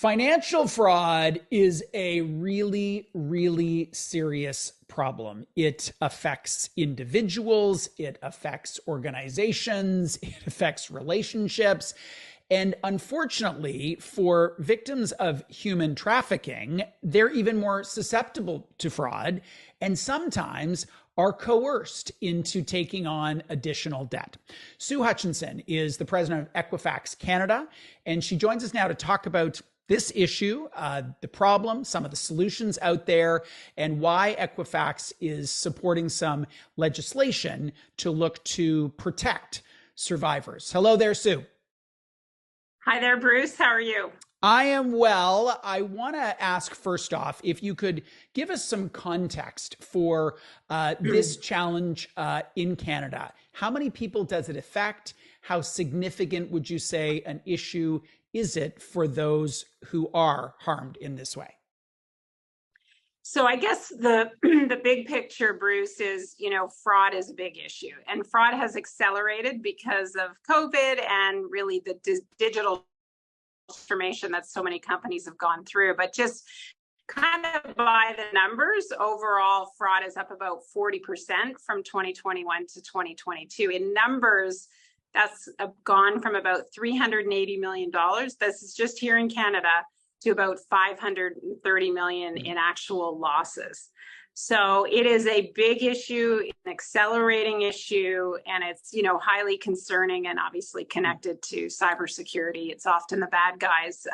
Financial fraud is a really, really serious problem. It affects individuals, it affects organizations, it affects relationships. And unfortunately, for victims of human trafficking, they're even more susceptible to fraud and sometimes are coerced into taking on additional debt. Sue Hutchison is the president of Equifax Canada, and she joins us now to talk about this issue, the problem, some of the solutions out there, and why Equifax is supporting some legislation to look to protect survivors. Hello there, Sue. Hi there, Bruce. How are you? I am well. I want to ask first off if you could give us some context for this challenge in Canada. How many people does it affect? How significant would you say an issue is it for those who are harmed in this way? So I guess the the big picture, Bruce, is, fraud is a big issue. And fraud has accelerated because of COVID and really the digital transformation that so many companies have gone through. But just kind of by the numbers, overall fraud is up about 40% from 2021 to 2022. In numbers, that's gone from about $380 million. This is just here in Canada, to about $530 million in actual losses. So it is a big issue, an accelerating issue, and it's, highly concerning and obviously connected to cybersecurity. It's often the bad guys.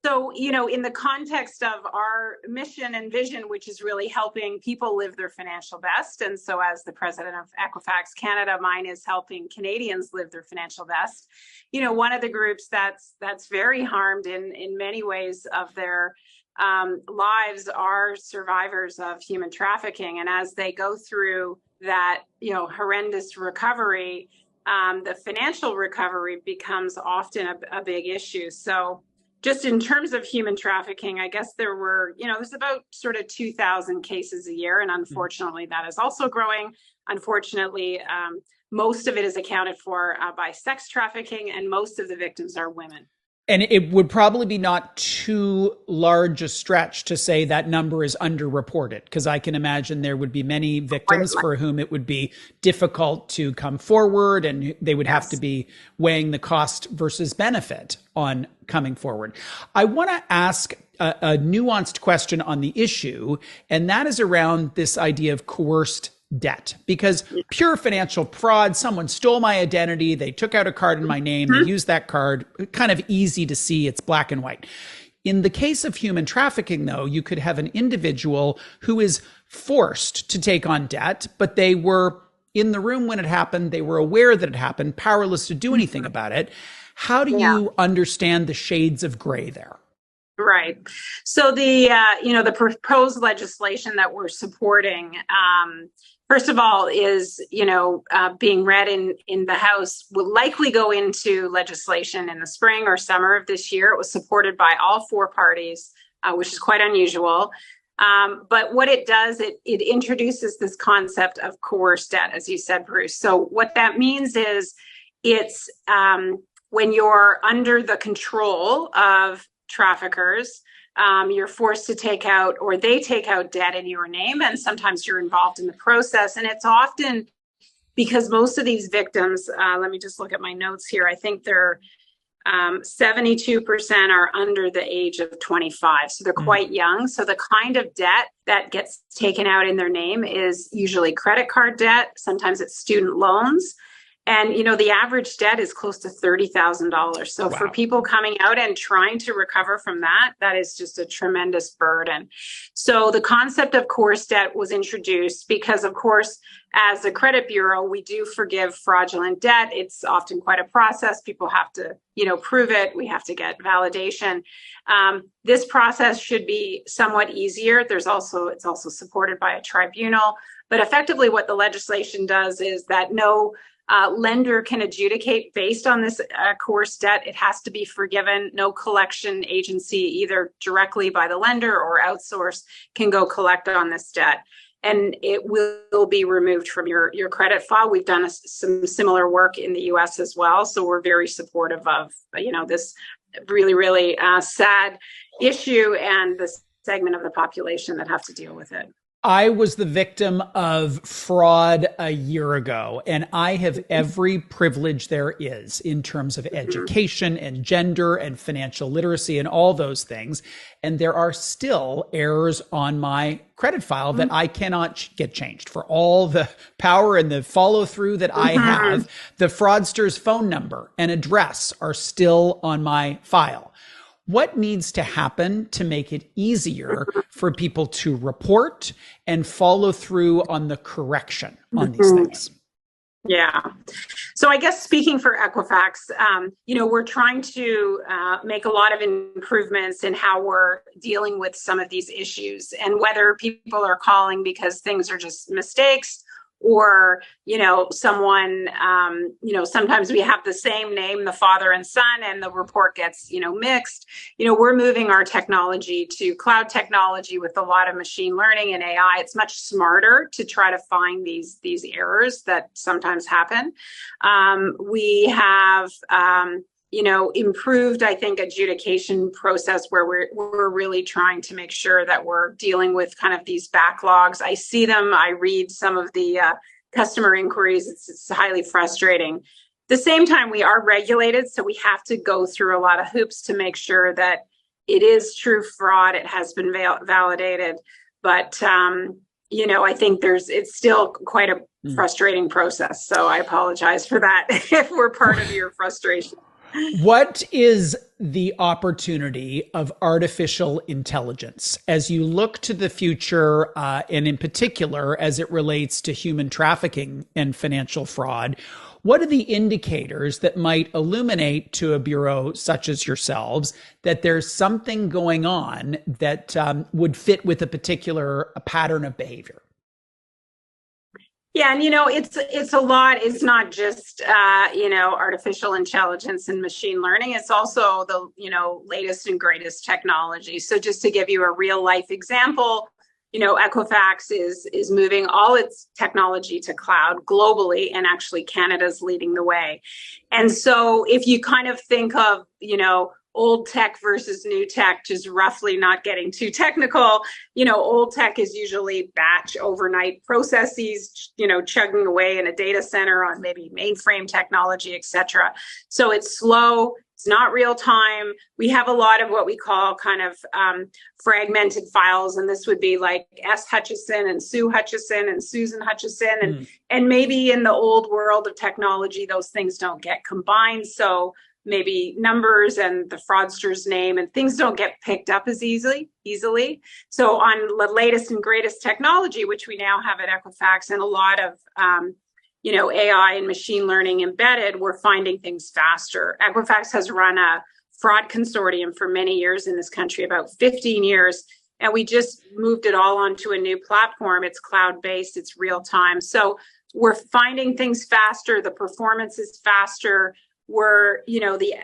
So, in the context of our mission and vision, which is really helping people live their financial best. And so as the president of Equifax Canada, mine is helping Canadians live their financial best. One of the groups that's very harmed in many ways of their lives are survivors of human trafficking. And as they go through that, horrendous recovery, the financial recovery becomes often a big issue. So just in terms of human trafficking, I guess there's about sort of 2,000 cases a year. And unfortunately, that is also growing. Unfortunately, most of it is accounted for by sex trafficking, and most of the victims are women. And it would probably be not too large a stretch to say that number is underreported, because I can imagine there would be many victims for whom it would be difficult to come forward, and they would have to be weighing the cost versus benefit on coming forward. I want to ask a nuanced question on the issue, and that is around this idea of coerced debt, because pure financial fraud, someone stole my identity, they took out a card in my name, they used that card, kind of easy to see, it's black and white. In the case of human trafficking, though, you could have an individual who is forced to take on debt, but they were in the room when it happened, they were aware that it happened, powerless to do anything about it. How do you understand the shades of gray there? Right. So the proposed legislation that we're supporting, first of all, is, being read in the House, will likely go into legislation in the spring or summer of this year. It was supported by all four parties, which is quite unusual. But what it does, it introduces this concept of coerced debt, as you said, Bruce. So what that means is it's when you're under the control of traffickers, you're forced to take out, or they take out debt in your name, and sometimes you're involved in the process. And it's often because most of these victims, let me just look at my notes here, I think they're 72% are under the age of 25. So they're quite young. So the kind of debt that gets taken out in their name is usually credit card debt. Sometimes it's student loans. And, the average debt is close to $30,000. So for people coming out and trying to recover from that, that is just a tremendous burden. So the concept of coerced debt was introduced because, of course, as a credit bureau, we do forgive fraudulent debt. It's often quite a process. People have to, prove it. We have to get validation. This process should be somewhat easier. It's also supported by a tribunal. But effectively what the legislation does is that no lender can adjudicate based on this coerced debt. It has to be forgiven. No collection agency, either directly by the lender or outsourced, can go collect on this debt. And it will be removed from your credit file. We've done some similar work in the US as well. So we're very supportive of, this really, really sad issue, and the segment of the population that have to deal with it. I was the victim of fraud a year ago, and I have every privilege there is in terms of education and gender and financial literacy and all those things. And there are still errors on my credit file that I cannot get changed. For all the power and the follow through that I have, the fraudster's phone number and address are still on my file. What needs to happen to make it easier for people to report and follow through on the correction on these things? Yeah. So I guess speaking for Equifax, we're trying to make a lot of improvements in how we're dealing with some of these issues, and whether people are calling because things are just mistakes, or, someone, sometimes we have the same name, the father and son, and the report gets, mixed. We're moving our technology to cloud technology with a lot of machine learning and AI. It's much smarter to try to find these errors that sometimes happen. We have, improved, I think, adjudication process where we're really trying to make sure that we're dealing with kind of these backlogs. I see them, I read some of the customer inquiries. It's highly frustrating. At the same time, we are regulated, so we have to go through a lot of hoops to make sure that it is true fraud. It has been validated, but I think it's still quite a frustrating process. So I apologize for that if we're part of your frustration. What is the opportunity of artificial intelligence as you look to the future, and in particular, as it relates to human trafficking and financial fraud? What are the indicators that might illuminate to a bureau such as yourselves that there's something going on that would fit with a particular pattern of behavior? Yeah, and it's a lot. It's not just artificial intelligence and machine learning. It's also the latest and greatest technology. So just to give you a real life example, Equifax is moving all its technology to cloud globally, and actually Canada's leading the way. And so if you kind of think of old tech versus new tech, just roughly, not getting too technical, old tech is usually batch overnight processes, chugging away in a data center on maybe mainframe technology, et cetera. So it's slow. It's not real time. We have a lot of what we call kind of fragmented files. And this would be like S. Hutchison and Sue Hutchison and Susan Hutchison. And maybe in the old world of technology, those things don't get combined. So maybe numbers and the fraudster's name and things don't get picked up as easily. So on the latest and greatest technology, which we now have at Equifax, and a lot of AI and machine learning embedded, we're finding things faster. Equifax has run a fraud consortium for many years in this country, about 15 years, and we just moved it all onto a new platform. It's cloud-based, it's real time. So we're finding things faster, the performance is faster. Where the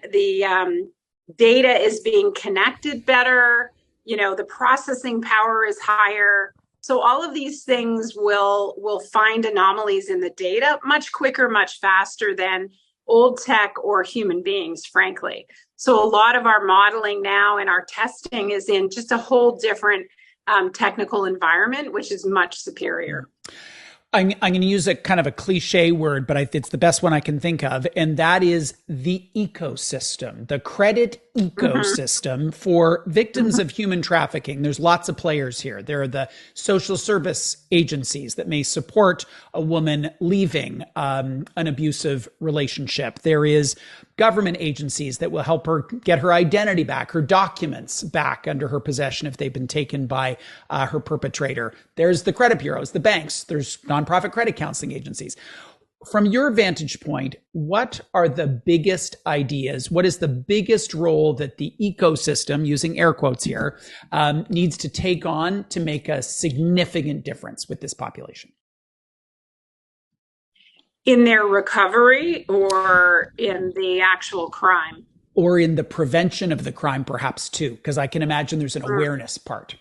data is being connected better, the processing power is higher. So all of these things will find anomalies in the data much quicker, much faster than old tech or human beings, frankly. So a lot of our modeling now and our testing is in just a whole different technical environment, which is much superior. I'm going to use a kind of a cliche word, but it's the best one I can think of. And that is the ecosystem, the credit ecosystem for victims of human trafficking. There's lots of players here. There are the social service agencies that may support a woman leaving an abusive relationship. There is government agencies that will help her get her identity back, her documents back under her possession if they've been taken by her perpetrator. There's the credit bureaus, the banks, there's nonprofit credit counseling agencies. From your vantage point, what are the biggest ideas? What is the biggest role that the ecosystem, using air quotes here, needs to take on to make a significant difference with this population? In their recovery, or in the actual crime? Or in the prevention of the crime, perhaps, too, because I can imagine there's an awareness part.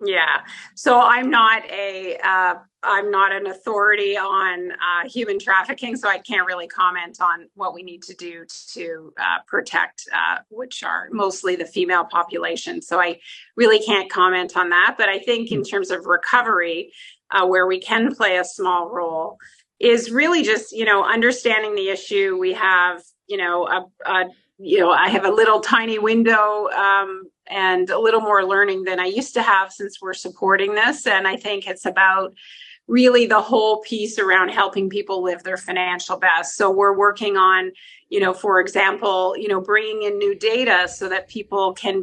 Yeah. So I'm not an authority on human trafficking, so I can't really comment on what we need to do to protect, which are mostly the female population. So I really can't comment on that. But I think in terms of recovery, where we can play a small role is really just, understanding the issue. We have, I have a little tiny window and a little more learning than I used to have since we're supporting this. And I think it's about really the whole piece around helping people live their financial best. So we're working on, for example, bringing in new data so that people can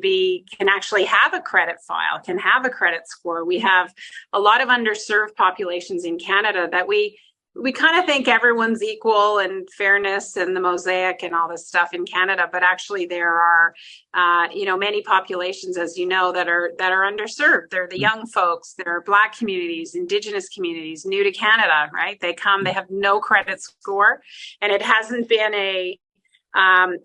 actually have a credit file, can have a credit score. We have a lot of underserved populations in Canada that we kind of think everyone's equal and fairness and the mosaic and all this stuff in Canada, but actually there are, many populations, as you know, that are underserved. They're the young folks, they're Black communities, Indigenous communities, new to Canada, right? They have no credit score, and it hasn't been a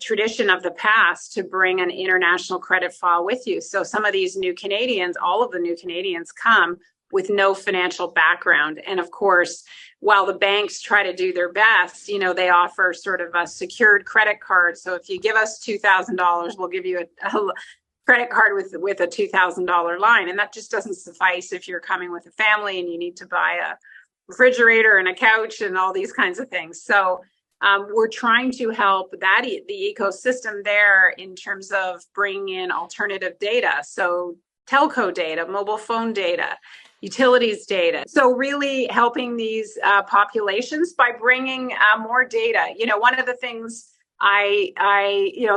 tradition of the past to bring an international credit file with you. So some of these new Canadians, all of the new Canadians come with no financial background. And of course, while the banks try to do their best, they offer sort of a secured credit card. So if you give us $2,000, we'll give you a credit card with a $2,000 line. And that just doesn't suffice if you're coming with a family and you need to buy a refrigerator and a couch and all these kinds of things. So we're trying to help the ecosystem there in terms of bringing in alternative data. So telco data, mobile phone data, utilities data. So really helping these populations by bringing more data. One of the things a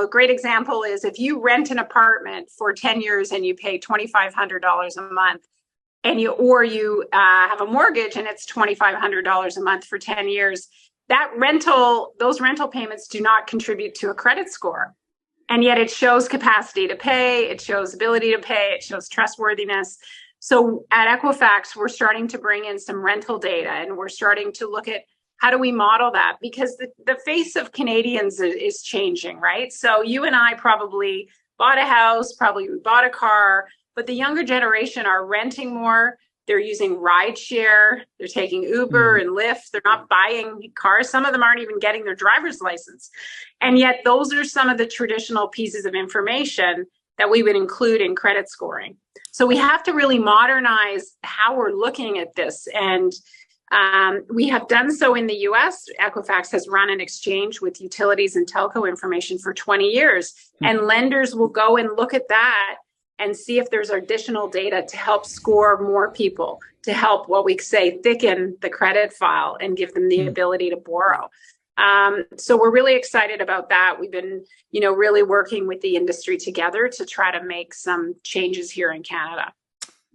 great example is if you rent an apartment for 10 years and you pay $2,500 a month, and you have a mortgage and it's $2,500 a month for 10 years, those rental payments do not contribute to a credit score. And yet it shows capacity to pay, it shows ability to pay, it shows trustworthiness. So at Equifax, we're starting to bring in some rental data, and we're starting to look at how do we model that, because the face of Canadians is changing, right? So you and I probably bought a house, probably we bought a car, but the younger generation are renting more. They're using rideshare. They're taking Uber and Lyft. They're not buying cars. Some of them aren't even getting their driver's license. And yet those are some of the traditional pieces of information that we would include in credit scoring. So we have to really modernize how we're looking at this. And we have done so in the US. Equifax has run an exchange with utilities and telco information for 20 years. And lenders will go and look at that and see if there's additional data to help score more people, to help, what we say, thicken the credit file and give them the ability to borrow. So we're really excited about that. We've been, really working with the industry together to try to make some changes here in Canada.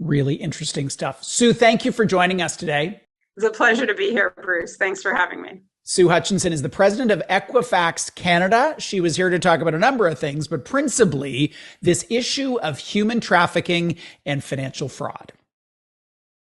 Really interesting stuff. Sue, thank you for joining us today. It's a pleasure to be here, Bruce. Thanks for having me. Sue Hutchison is the president of Equifax Canada. She was here to talk about a number of things, but principally this issue of human trafficking and financial fraud.